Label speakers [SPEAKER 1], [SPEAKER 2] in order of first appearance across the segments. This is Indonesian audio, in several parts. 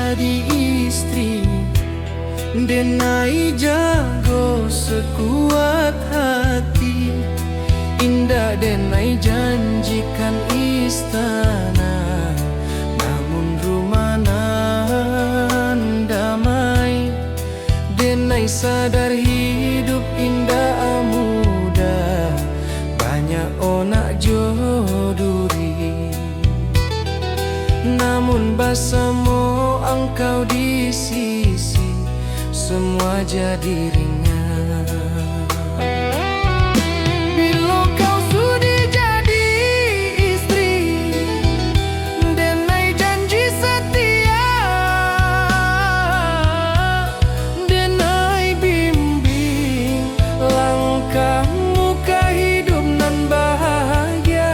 [SPEAKER 1] jadi istri, denai jago sekuat hati. Indah denai janjikan istana, namun rumah nan damai. Denai sadar hidup indah muda, banyak onak joduri. Namun bersama engkau di sisi, semua jadi ringan. Bila kau sudi jadi istri, denai janji setia, denai bimbing langkahmu ke hidup nan bahagia.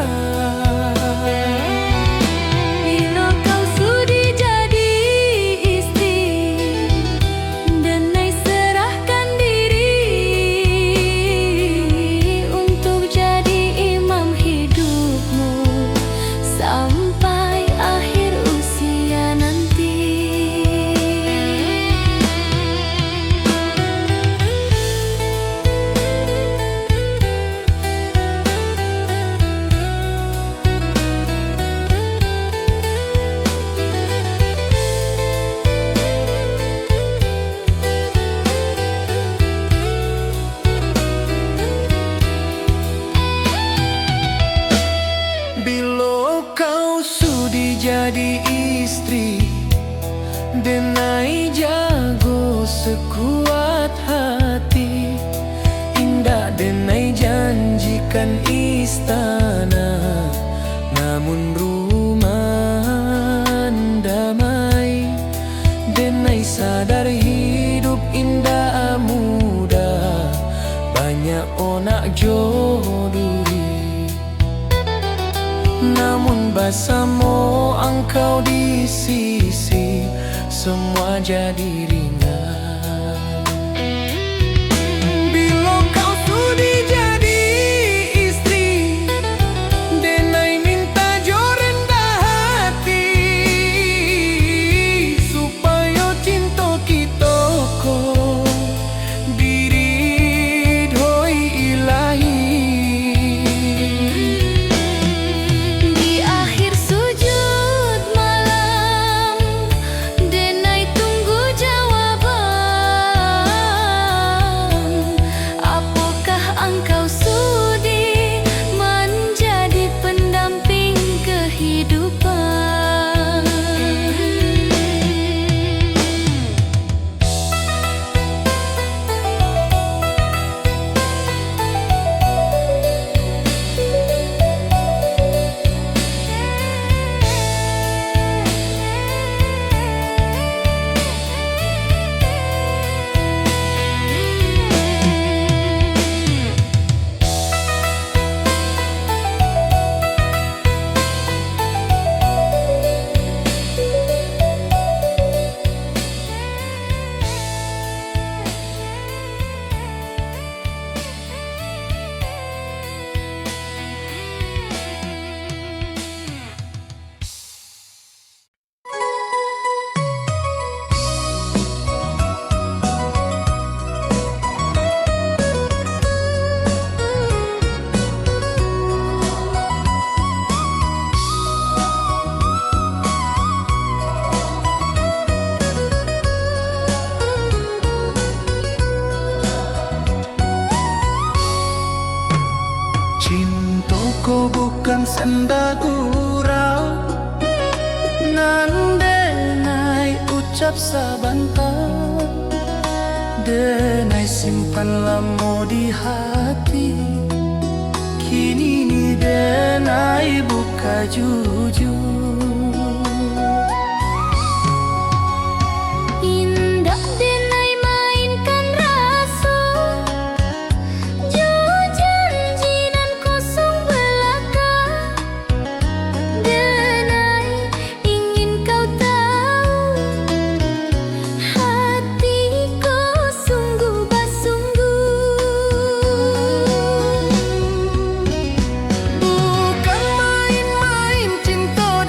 [SPEAKER 2] Bila kau sudi jadi istri, denai serahkan diri untuk jadi imam hidupmu sampai akhir usia nanti.
[SPEAKER 1] Bila kau sudi jadi istri, denai jago sekuat hati. Indah denai janjikan istana, namun rumah damai. Denai sadar hidup indah muda, banyak onak joduri. Namun bersama engkau di sisi, semua jadi ringan. Bila kau sudi jadi istri, denai minta jo rendah hati, supaya cinta kita ko diri doi ilahi.
[SPEAKER 2] Di akhir sujud malam, denai tunggu jawaban. Apakah engkau sudi menjadi pendamping kehidupan?
[SPEAKER 1] Cintaku bukan senda gurau, nan denai ucap sabantang. Denai simpan lama di hati, kini ni denai buka jujur.
[SPEAKER 2] Indah denai mainkan rasa, jauh janji nan kosong belaka. Denai ingin kau tahu, hatiku sungguh bersungguh. Bukan main-main cinta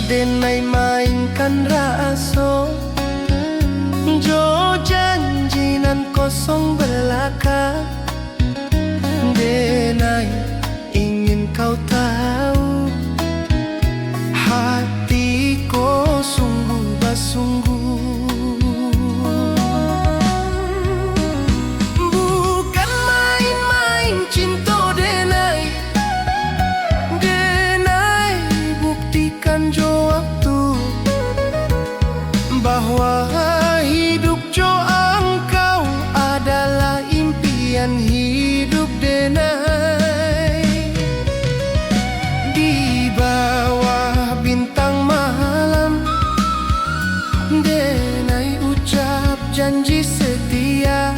[SPEAKER 1] denai mainkan raso, jo janji nan kosong belaka. Denai ingin kau tahu, hatiku sungguh bersungguh. Bukan main-main cinta denai, denai buktikan jo waktu bahwa hidup jo engkau adalah impian hidup denai. Di bawah bintang malam, denai ucap janji setia.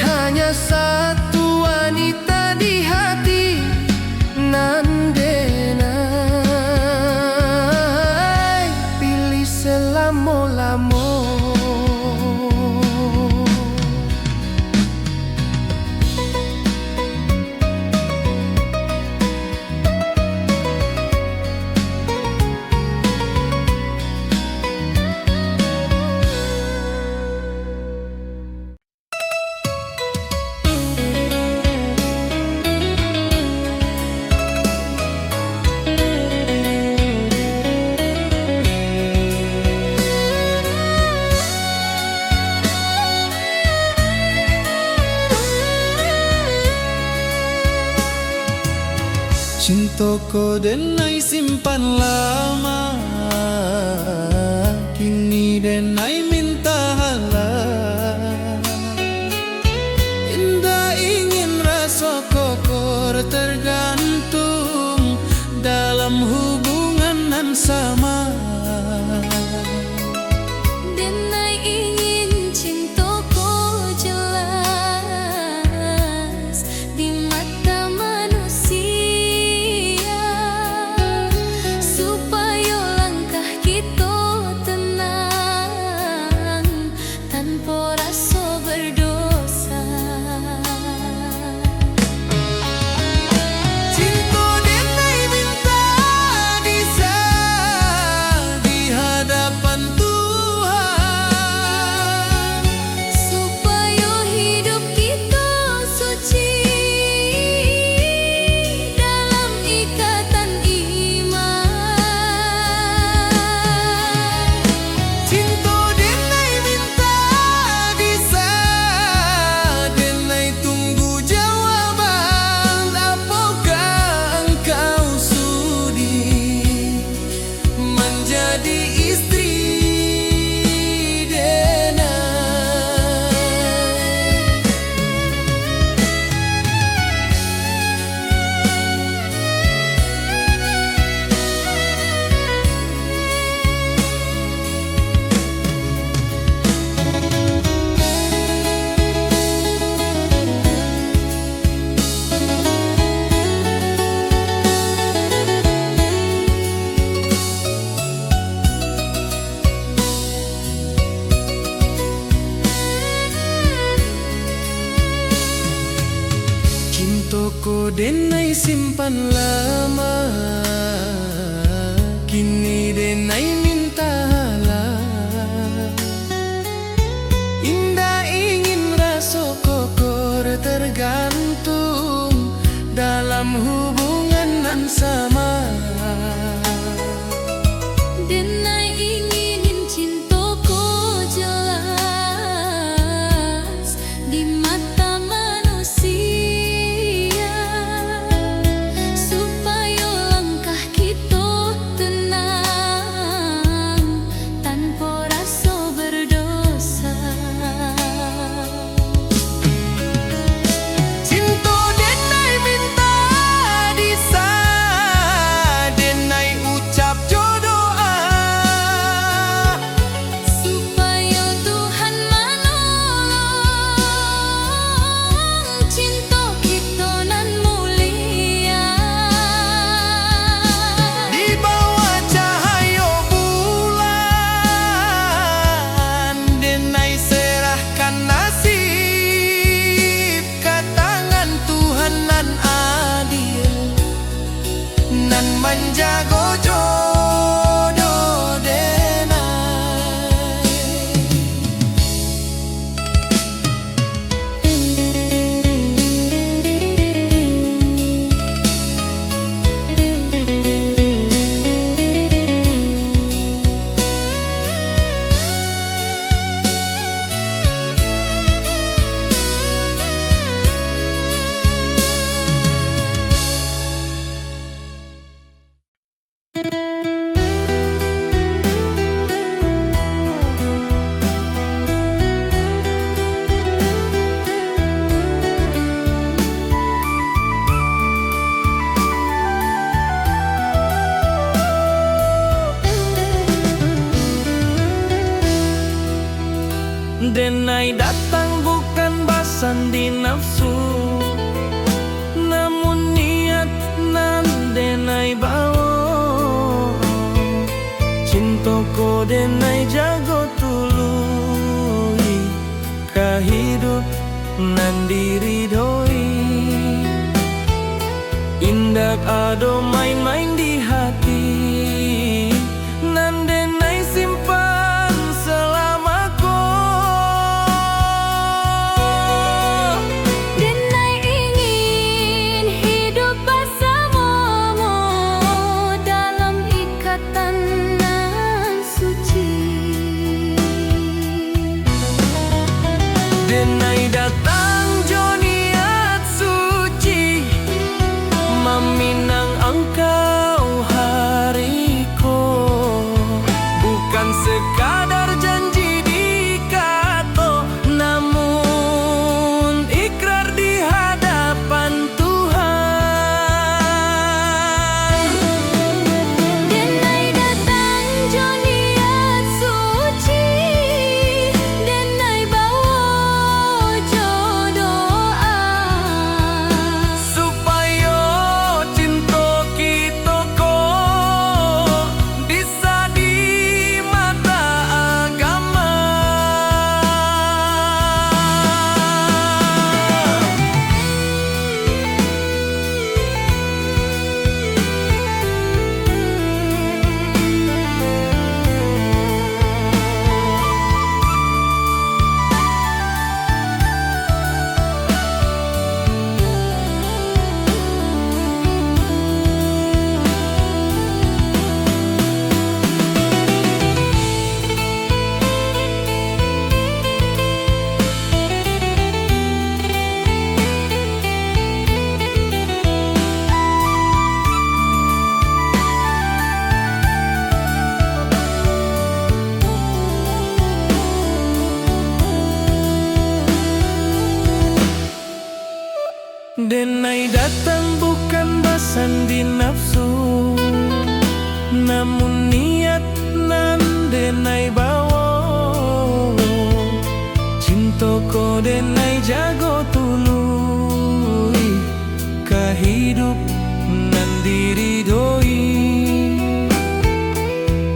[SPEAKER 1] Hanya satu wanita di hati, nan denai pilih selama-lama. Cintaku denai simpan lama, kini denai minta halang. Indah ingin rasa kokor tergantung dalam hubungan nan sama.
[SPEAKER 2] Denai ingin cintaku jelas di mata manusia, supaya langkah kita tenang tanpa rasa berdosa.
[SPEAKER 1] Cinta denai minta disah di hadapan Tuhan,
[SPEAKER 2] Supaya hidup kita suci dalam ikatan iman.
[SPEAKER 1] cinta denai minta disah, denai tunggu jawaban. Apakah engkau sudi menjadi istri denai? Cintaku denai simpan lama, kini denai minta halang. Indah ingin rasa kokor tergantung dalam hubungan nan sama.
[SPEAKER 2] Denai ingin cintaku jelas di mata manusia, supaya langkah kita tenang tanpa rasa berdosa.
[SPEAKER 1] Cinta denai minta disah, denai Denai datang bukan basan di nafsu, namun niat nan denai bawa. Cintoko denai jago tului, kahidup nan diridhoi. Indak ado main-main di hati, nan denai simpan selamako.
[SPEAKER 2] Denai ingin hidup bersamamu dalam ikatan nan suci.
[SPEAKER 1] Denai datang jo niat suci, meminang engkau hariku. Bukan sekadar janji di kato, namun ikrar di hadapan Tuhan.
[SPEAKER 2] Denai datang jo niat suci, denai bawa jo doa.
[SPEAKER 1] Supaya cinta kita ko bisa di mata agama. Denai datang bukan basan di nafsu, namun niat nan denai bawa. Cintoko denai jago tului, kahidup nan diridhoi.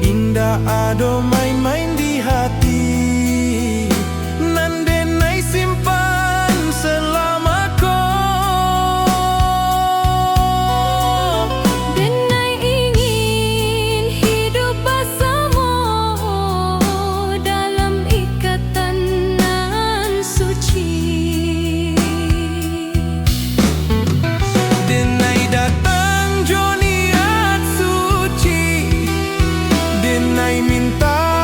[SPEAKER 1] Indah ado main-main di hati, nan denai simpan selamako.
[SPEAKER 2] Denai ingin hidup bersamamu dalam ikatan nan suci.
[SPEAKER 1] Denai datang jo niat suci, denai minta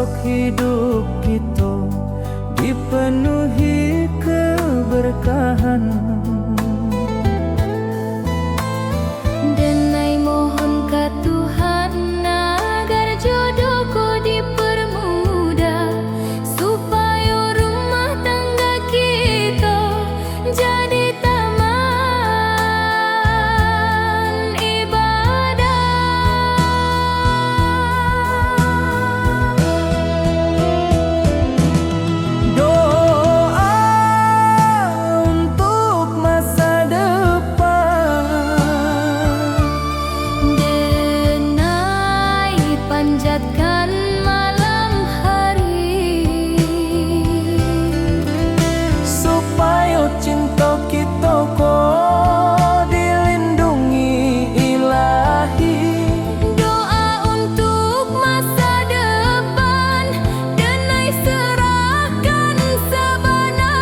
[SPEAKER 1] esok hidup kita dipenuhi keberkahan.
[SPEAKER 2] Denai mohon ka Tuhan agar jodohku dipermudah, supaya rumah tangga kita jadi taman ibadah.
[SPEAKER 1] Doa untuk masa depan,
[SPEAKER 2] Denai panjatkan malam hari,
[SPEAKER 1] supaya cinta kita kok dilindungi ilahi.
[SPEAKER 2] doa untuk masa depan Denai serahkan sabana.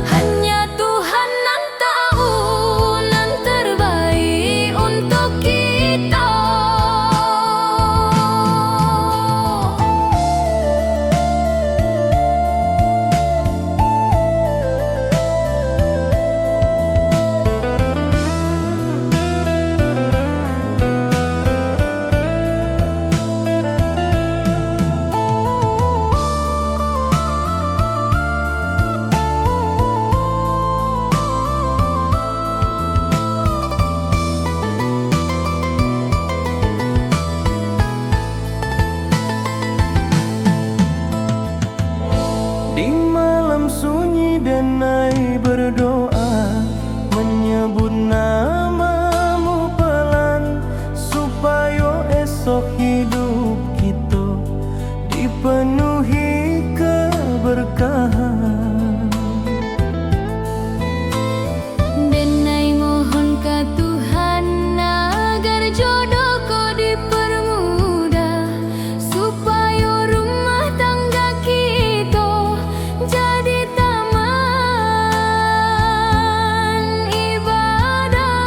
[SPEAKER 2] Hanya Tuhan yang tahu nan terbaik untuk kita.
[SPEAKER 1] Di malam sunyi Denai berdoa, menyebut namamu pelan, supaya esok hidup kita dipenuhi keberkahan.
[SPEAKER 2] Denai mohon ka Tuhan agar jodohku dipermudah, supaya rumah tangga kita jadi taman ibadah.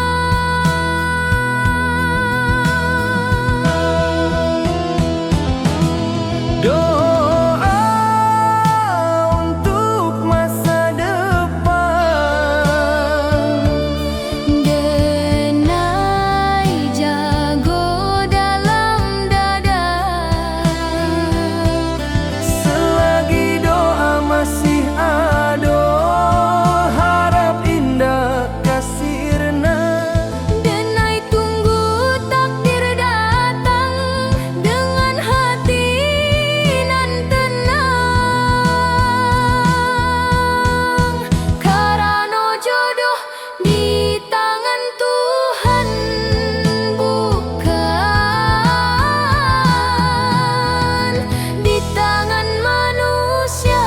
[SPEAKER 1] Doa untuk masa depan,
[SPEAKER 2] Denai jago dalam dada,
[SPEAKER 1] selagi doa masih ada, harap indah kasirna.
[SPEAKER 2] Denai tunggu takdir datang dengan hati nan tenang, karena jodoh di tangan Tuhan, bukan di tangan manusia.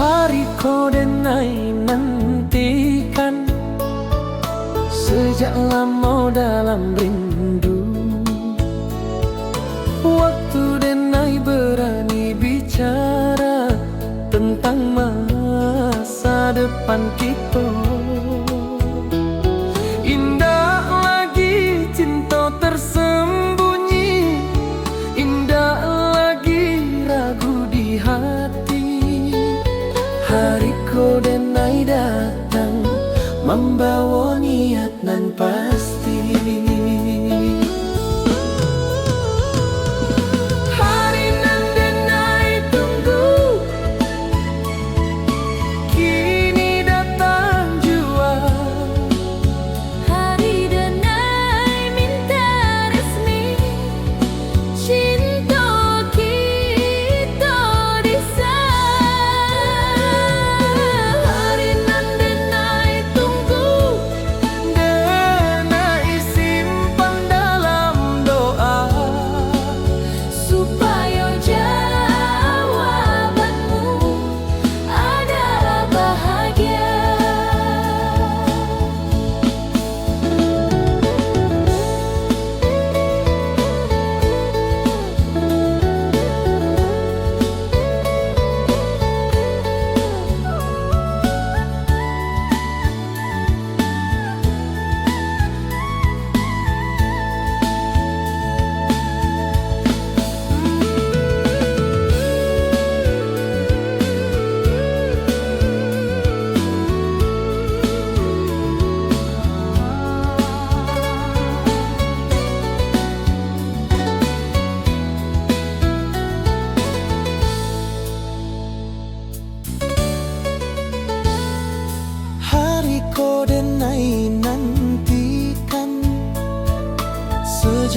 [SPEAKER 1] Hari kau Denai nantikan, sejak lama dalam rindu. Waktu Denai berani bicara tentang masa depan kita. Indah lagi cinta tersembunyi, indah lagi ragu di hati. Hari kau Denai datang, membawa niat nan pasti. Hari nan Denai tunggu, kini datang jua.
[SPEAKER 2] Hari Denai minta resmi cinta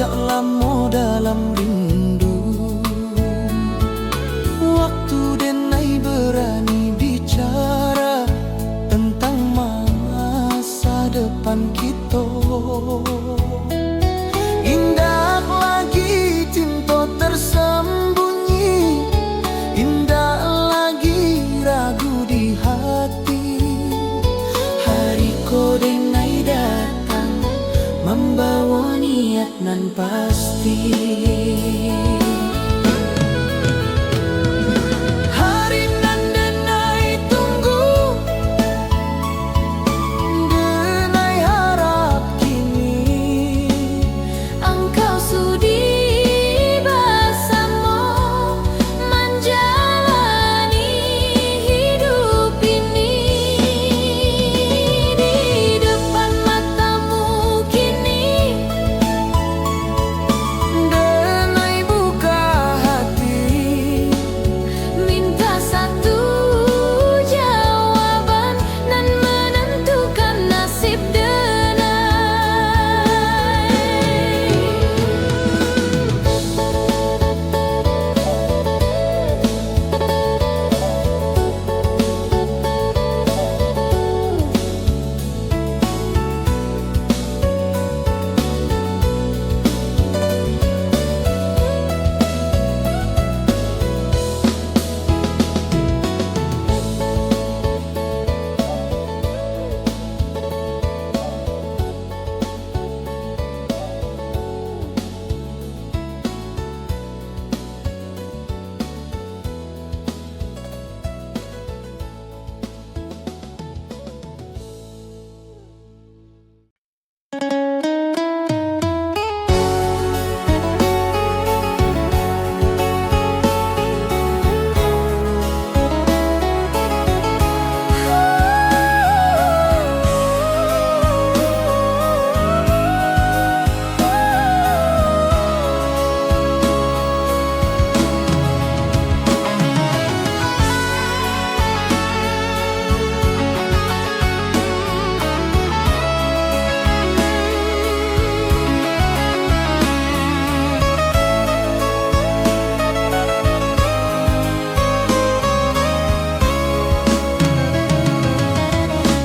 [SPEAKER 1] sejak lama dalam rindu. Waktu denai berani bicara tentang masa depan kita. Indah lagi cinta tersembunyi, indah lagi ragu di hati. Hari ko denai datang membawa niat nan pasti. Hari nan denai tunggu, denai harap kini
[SPEAKER 2] Engkau sudi bersama menjalani hidup ini. Di depan matamu kini
[SPEAKER 1] denai buka hati.
[SPEAKER 2] minta satu jawaban dan menentukan nasib denai.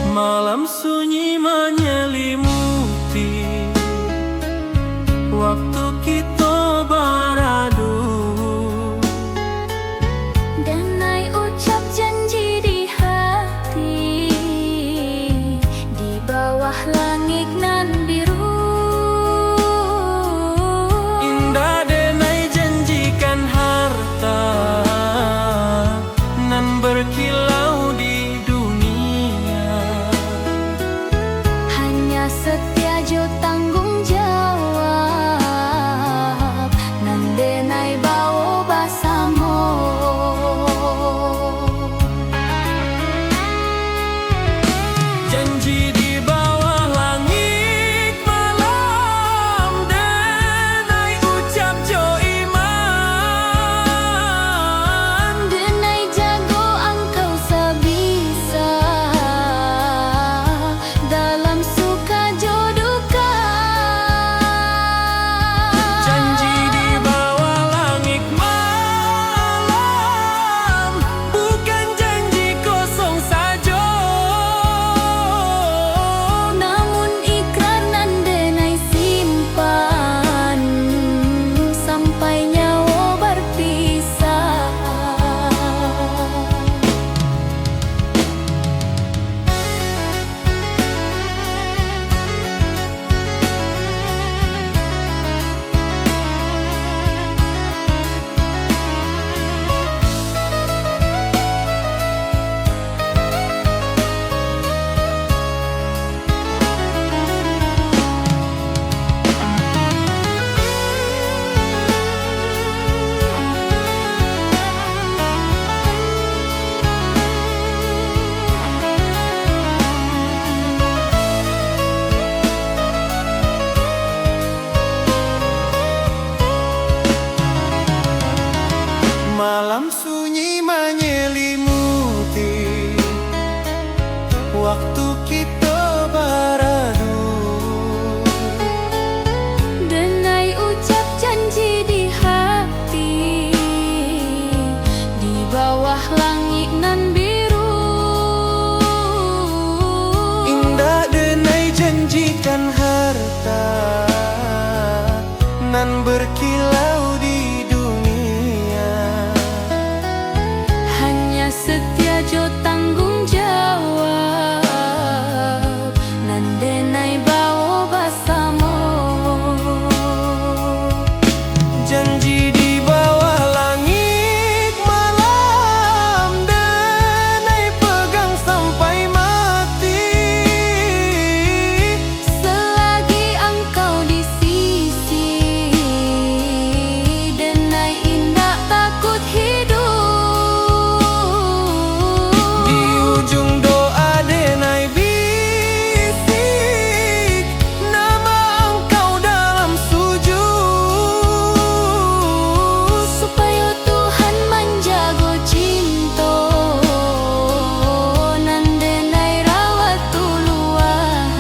[SPEAKER 1] Malam sunyi menyelimuti, waktu kita beradu.
[SPEAKER 2] Denai ucap janji di hati di bawah langit nan biru.
[SPEAKER 1] Indah denai janjikan harta nan berkilau di dunia.
[SPEAKER 2] Hanya setia jo tanggung jawab nan denai bawa bersama.
[SPEAKER 1] nan berkilau di dunia.
[SPEAKER 2] Hanya setia jo tanggung jawab, nandenai bawa basamo.
[SPEAKER 1] Janji di bawah langit malam, denai pegang sampai mati.
[SPEAKER 2] Selagi engkau di sisi, denai indah takut hidup.
[SPEAKER 1] Di ujung doa denai bisik nama engkau dalam sujud,
[SPEAKER 2] Supaya Tuhan menjaga cinta, nandenai rawat tuluan.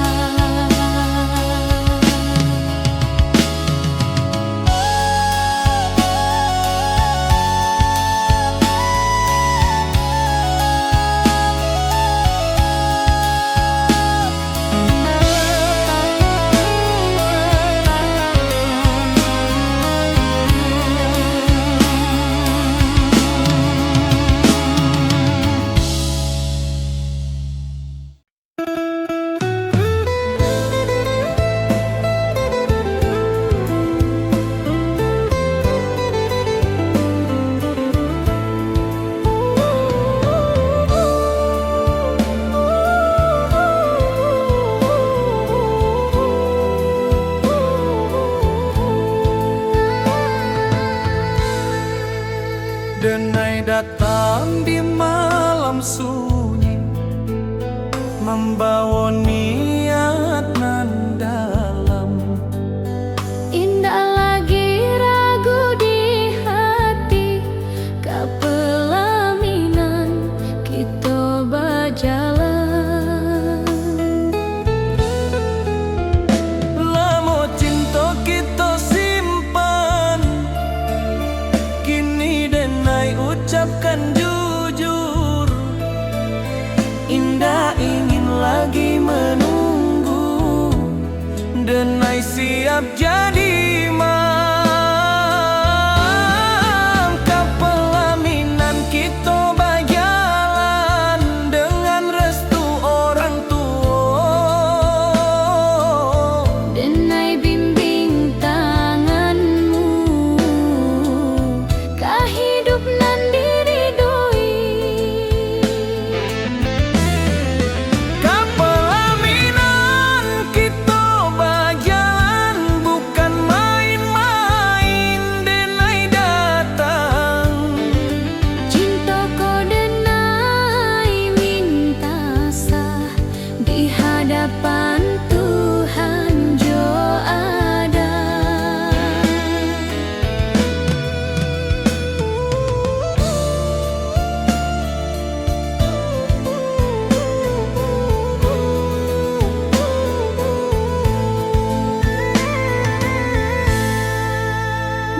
[SPEAKER 1] Denai datang di malam sunyi, membawa niat nan dalam.
[SPEAKER 2] Indah lagi ragu di hati, kapelaminan kita berjalan.
[SPEAKER 1] Lamo cinta kita simpan, kini denai ucapkan jujur. Indah ingin lagi menunggu, denai siap jadi mam. Kapelaminan kita berjalan dengan restu orang tua.
[SPEAKER 2] Denai bimbing tanganmu, kah hidup nan diridoi.
[SPEAKER 1] Kapelaminan kita berjalan bukan main-main, denai datang.
[SPEAKER 2] Cinta ko denai minta sah di hadapan Tuhan jo ada.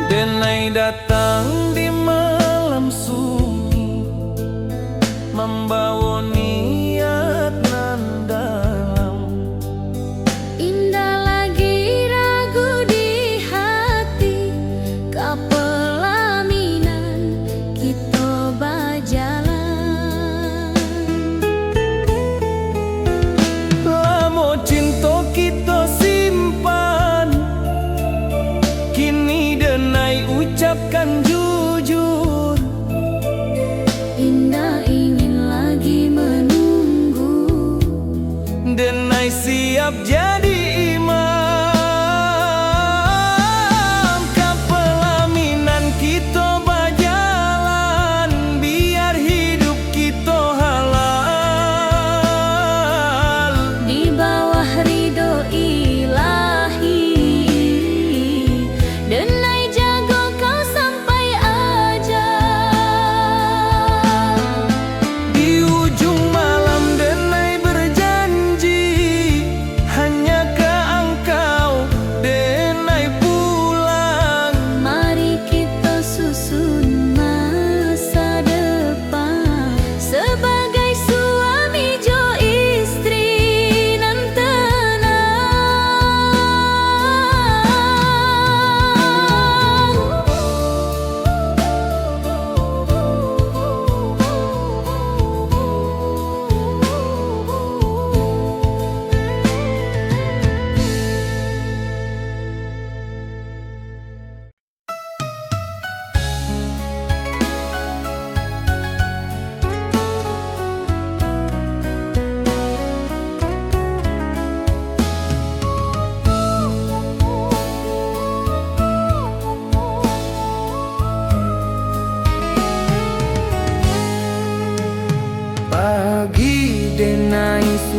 [SPEAKER 1] Denai datang di malam sunyi, membawa niat nan dalam.
[SPEAKER 2] Indah lagi ragu di hati, kapelaminan kita berjalan.
[SPEAKER 1] Lamo cinta kita simpan, kini denai ucapkan jujur.
[SPEAKER 2] Indah ingin lagi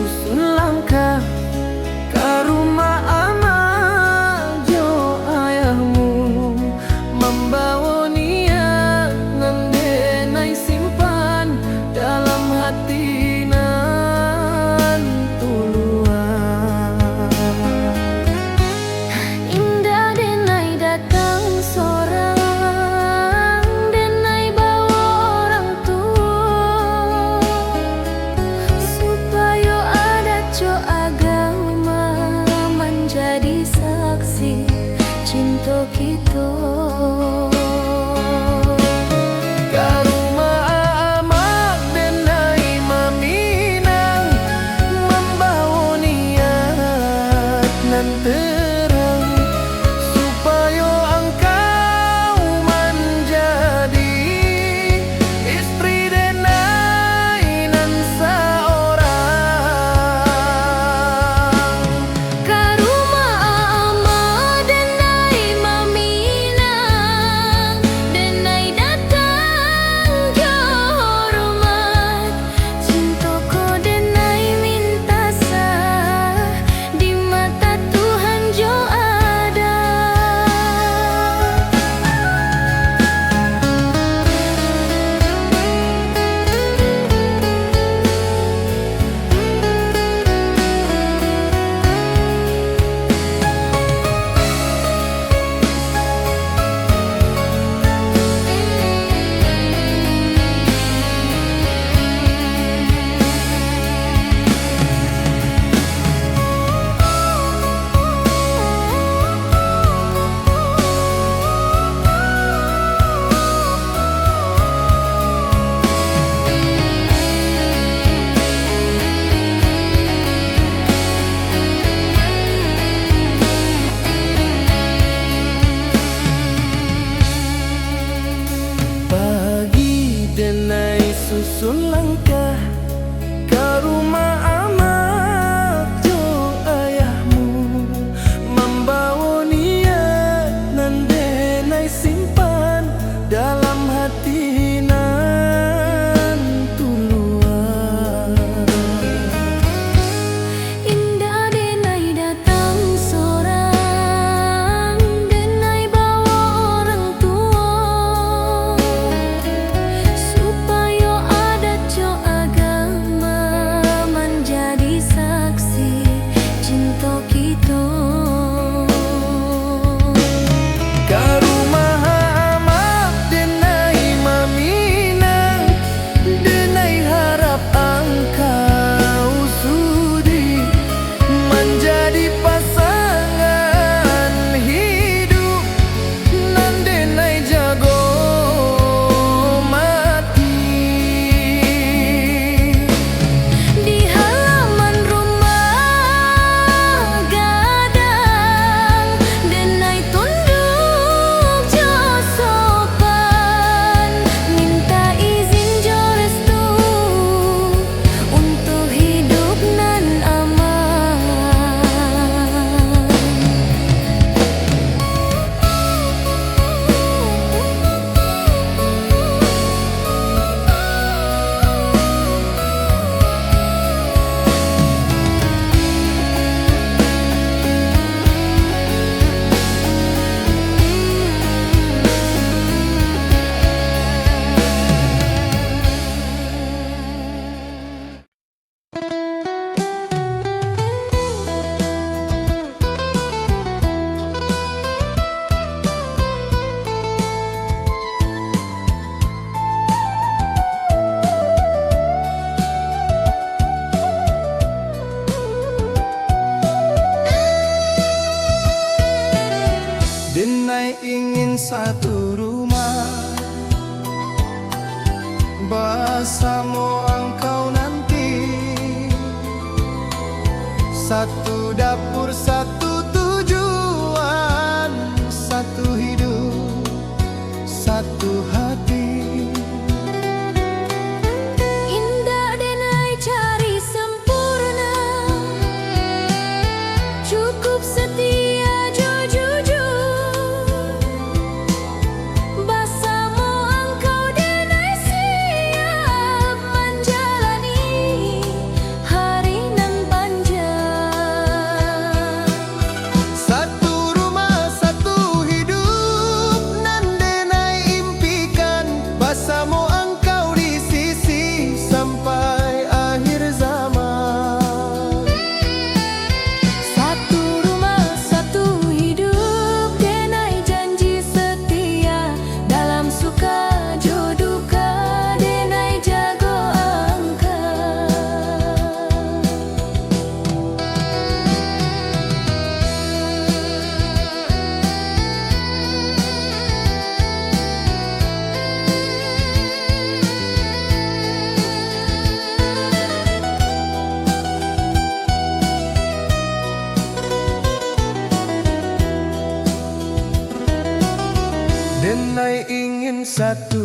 [SPEAKER 1] susun langkah ke rumah ama jo ayahmu, membawa niat nan denai simpan dalam hati nan tuluan.
[SPEAKER 2] Indah denai datang sorang, denai bawa orang tua, supaya adat jo agama menjadi saksi cinta kita.
[SPEAKER 1] Ke rumah amak denai maminang, membawa niat nan terang, supaya engkau menjadi istri denai nan seorang.
[SPEAKER 2] Ke rumah ama denai maminang, denai datang jo hormat, cintaku denai minta sah di mata Tuhan jo ada.
[SPEAKER 1] Pagi denai susun langkah ke rumah amak jo ayahmu, membawa niat nan denai simpan dalam hati nan tuluan.
[SPEAKER 2] Indah denai datang sorang, denai bawa orang tua, supaya adat jo agama menjadi saksi cinta kita.
[SPEAKER 1] Ke rumah amak denai maminang, denai harap engkau sudi menjadi pasangan hidup nan denai jago mati.
[SPEAKER 2] Di halaman rumah gadang, denai tunduk jo sopan, minta izin jo restu untuk hidup nan aman.
[SPEAKER 1] Denai ingin satu rumah bersama engkau nanti, satu dapur, satu tujuan, satu hidup, satu hati.
[SPEAKER 2] Indah denai cari sempurna, cukup setia jo jujur, bersama engkau denai siap menjalani hari nan
[SPEAKER 1] satu